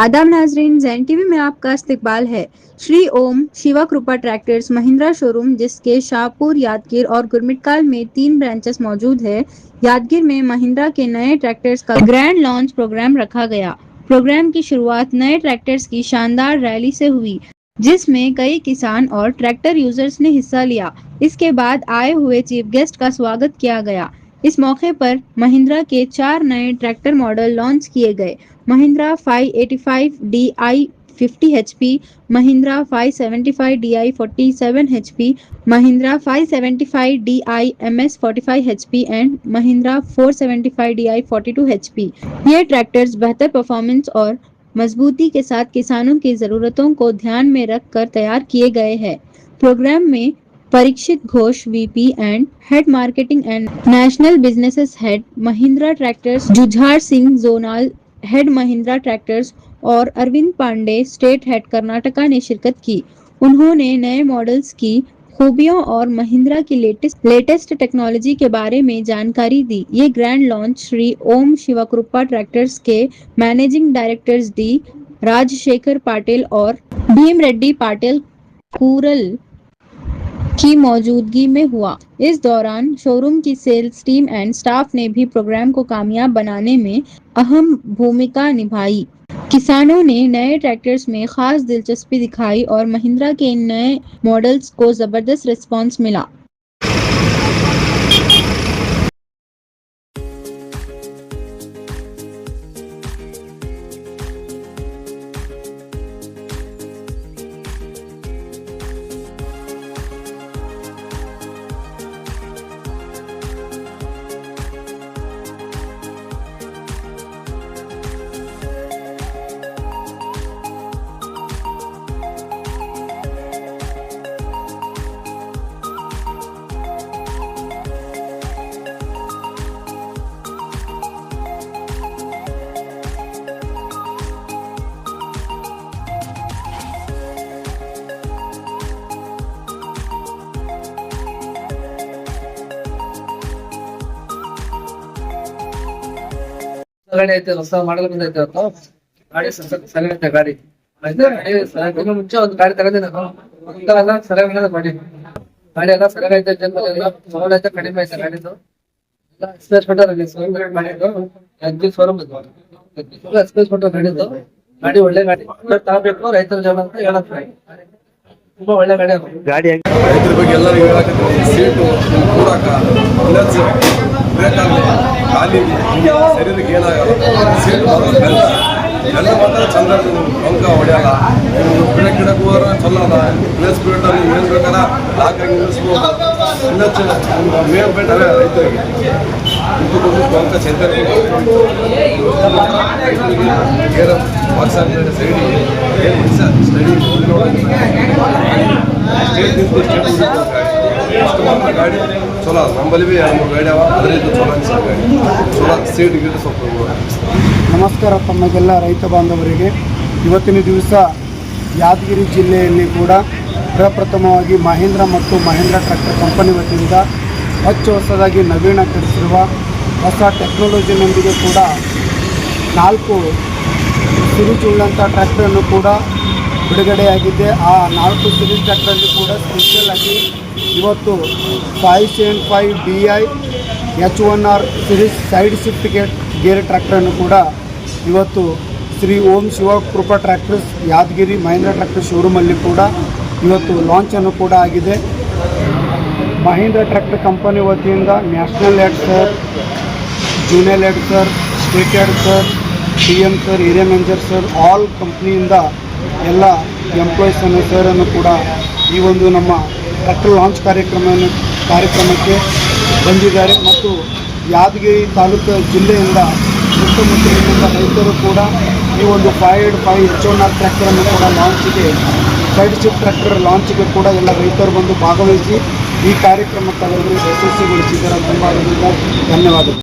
आदाब नाजरीन, जैन टीवी में आपका इस्तकबाल है। श्री ओम शिवा कृपा ट्रैक्टर्स महिंद्रा शोरूम, जिसके शाहपुर, यादगीर और गुरमिटकाल में 3 ब्रांचेस मौजूद है। यादगीर में महिंद्रा के नए ट्रैक्टर्स का ग्रैंड लॉन्च प्रोग्राम रखा गया। प्रोग्राम की शुरुआत नए ट्रैक्टर्स की शानदार रैली से हुई, जिसमें कई किसान और ट्रैक्टर यूजर्स ने हिस्सा लिया। इसके बाद आए हुए चीफ गेस्ट का स्वागत किया गया। इस मौके पर महिंद्रा के 4 नए ट्रैक्टर मॉडल लॉन्च किए गए। Mahindra 585 DI 50 HP, Mahindra 575 DI 47 HP, Mahindra 575 DI MS 45 HP and Mahindra 475 DI 42 HP। ये ट्रैक्टर्स बेहतर परफॉर्मेंस और मजबूती के साथ किसानों की जरूरतों को ध्यान में रखकर तैयार किए गए हैं। प्रोग्राम में Parikshit Ghosh, VP and head marketing and national businesses head Mahindra tractors, Jujhar Singh zonal head Mahindra tractors और अरविंद पांडे स्टेट हेड कर्नाटका ने शिरकत की। उन्होंने नए मॉडल्स की खूबियों और महिंद्रा की लेटेस्ट टेक्नोलॉजी के बारे में जानकारी दी। ये grand launch Shri Om Shivkrupa Tractors के managing directors D Rajshekhar Patil और भीम रेड्डी पाटिल कूरल की मौजूदगी में हुआ। इस दौरान शोरूम की सेल्स टीम एंड स्टाफ ने भी प्रोग्राम को कामयाब बनाने में अहम भूमिका निभाई। किसानों ने नए ट्रैक्टर्स में खास दिलचस्पी दिखाई और महिंद्रा के इन नए मॉडल्स को जबरदस्त रिस्पांस मिला। ಗಾಡಿ ಐತೆ, ಹೊಸ ಮಾಡಲ್ ಬಂದೈತೆ ಇವತ್ತು. ಗಾಡಿ ಸರಿಯಾಗಿ ಐತೆ. ಗಾಡಿ ಆಯ್ತು. ಮುಂಚೆ ಒಂದು ಗಾಡಿ ತಗೊಂಡೆ ನಾನು. ಎಲ್ಲ ಸರಿಯಾಗಿ ಮಾಡಿ ಗಾಡಿ ಎಲ್ಲ ಸರಿಯಾಗೈತೆ. ಎಲ್ಲ ಸೌಂಡ್ ಐತೆ, ಕಡಿಮೆ ಐತೆ ಗಾಡಿದು. ಎಲ್ಲ ಎಕ್ಸ್ಪ್ರೆಸ್ ಕೊಟ್ಟರೆ ಮಾಡಿದ್ದು ಶೋರೂಮ್ ಎಕ್ಸ್ಪ್ರೆಸ್ ಕೊಟ್ಟರೆ ಗಾಡಿದ್ದು. ಗಾಡಿ ಒಳ್ಳೆ ಗಾಡಿ ತಗೋಬೇಕು ರೈತರ ಜನ ಅಂತ ಹೇಳಕ್ ತುಂಬಾ ಒಳ್ಳೆ ಗಾಡಿ. ಗಾಡಿ ರೈತರ ಬಗ್ಗೆ ಎಲ್ಲರಿಗೂ ಹೇಳಕತ್ತೀನಿ. ಸೀಟು ಕೂಡಾಕ ಕ್ಲಚ್ ಬ್ರೇಕ್ ಆಗಲಿ ಕಾಲಿಗೆ ಶರೀರಕ್ಕೆ ಏನಾಗಲ್ಲ. ಸೀಟ್ ಎಲ್ಲ ಮಾತ್ರ ಚಂದ ಬಂಕ ಹೊಡೆಯಲ್ಲ. ಬ್ರೇಕ್ ಗಿಡಕ್ಕೆ ಹೋದ್ರೆ ಚಲೋದ. ಕ್ಲಚ್ ಪೀರಿಯಡಲ್ಲಿ ಏನು ಬೇಕಾರ ಲಾಕಾಗಿ ನಿಲ್ಲಿಸ್ಬೋದು. ಕ್ಲಚ್ ಮೇನ್ ಬೇಟವೇ ರೈತರಿಗೆ ಬಂಕ ಚಂದ ಗೇರ್ ಬಾಕ್ಸ್ ಆಗ್ತದೆ. ಸೈಡಿಗೆ ಏನು ಸ್ಟಡಿ ಸ್ಟೇಟ್ ನಿಂತು ಅಷ್ಟು ಮಾತ್ರ ಗಾಡಿ ಚಲೋ. ನಮ್ಮಲ್ಲಿ ಭೀ 2-3 ಗಾಡಿ ಅವ. ಅದರಿಂದ ಚಲೋ ಗಾಡಿ ಚಲೋ. ಸೀಟ್ ಗಿಡ ಸ್ವಲ್ಪ. ನಮಸ್ಕಾರ ತಮಗೆಲ್ಲ ರೈತ ಬಾಂಧವರಿಗೆ. ಇವತ್ತಿನ ದಿವಸ ಯಾದಗಿರಿ ಜಿಲ್ಲೆಯಲ್ಲಿ ಕೂಡ ಪ್ರಪ್ರಥಮವಾಗಿ ಮಹೀಂದ್ರ ಮತ್ತು ಮಹೀಂದ್ರ ಟ್ರ್ಯಾಕ್ಟರ್ ಕಂಪನಿ ವತಿಯಿಂದ ಹೊಸದಾಗಿ ನವೀಕರಿಸಿರುವ ಹೊಸ ಟೆಕ್ನಾಲಜಿನೊಂದಿಗೆ ಕೂಡ 4 ಸಿರೀಸ್ ಉಳ್ಳಂಥ ಟ್ರ್ಯಾಕ್ಟರನ್ನು ಕೂಡ ಬಿಡುಗಡೆಯಾಗಿದೆ. ಆ 4 ಸಿರೀಸ್ ಟ್ರ್ಯಾಕ್ಟರಲ್ಲಿ ಕೂಡ ಸ್ಪೆಷಲ್ ಆಗಿ ಇವತ್ತು 575 DI H1R series side shift gear ಟ್ರ್ಯಾಕ್ಟರನ್ನು ಕೂಡ ಇವತ್ತು ಶ್ರೀ ಓಂ ಶಿವಕೃಪಾ ಟ್ರ್ಯಾಕ್ಟರ್ಸ್ ಯಾದಗಿರಿ ಮಹೀಂದ್ರ ಟ್ರ್ಯಾಕ್ಟರ್ ಶೋರೂಮಲ್ಲಿ ಕೂಡ ಇವತ್ತು ಲಾಂಚನ್ನು ಕೂಡ ಆಗಿದೆ. ಮಹೀಂದ್ರ ಟ್ರ್ಯಾಕ್ಟರ್ ಕಂಪನಿ ವತಿಯಿಂದ national head sir, junior head sir, state head sir, TM sir, area manager sir, all ಕಂಪ್ನಿಯಿಂದ ಎಲ್ಲ ಎಂಪ್ಲಾಯೀಸನ್ನು ಸರನ್ನು ಕೂಡ ಈ ಒಂದು ನಮ್ಮ ಟ್ರ್ಯಾಕ್ಟರ್ ಲಾಂಚ್ ಕಾರ್ಯಕ್ರಮಕ್ಕೆ ಬಂದಿದ್ದಾರೆ. ಮತ್ತು ಯಾದಗಿರಿ ತಾಲೂಕು ಜಿಲ್ಲೆಯಿಂದ ಸುತ್ತಮುತ್ತಲಿನಿಂದ ರೈತರು ಕೂಡ ಈ ಒಂದು 585 H1R ಟ್ರ್ಯಾಕ್ಟರನ್ನು ಕೂಡ ಲಾಂಚಿಗೆ, ಸೈಡ್ ಶಿಫ್ಟ್ ಟ್ರ್ಯಾಕ್ಟರ್ ಲಾಂಚಿಗೆ ಕೂಡ ಎಲ್ಲ ರೈತರು ಬಂದು ಭಾಗವಹಿಸಿ ಈ ಕಾರ್ಯಕ್ರಮಕ್ಕೆ ಅವರಿಗೆ ಯಶಸ್ವಿಗೊಳಿಸಿದ್ದಾರೆ. ತುಂಬ ಧನ್ಯವಾದಗಳು.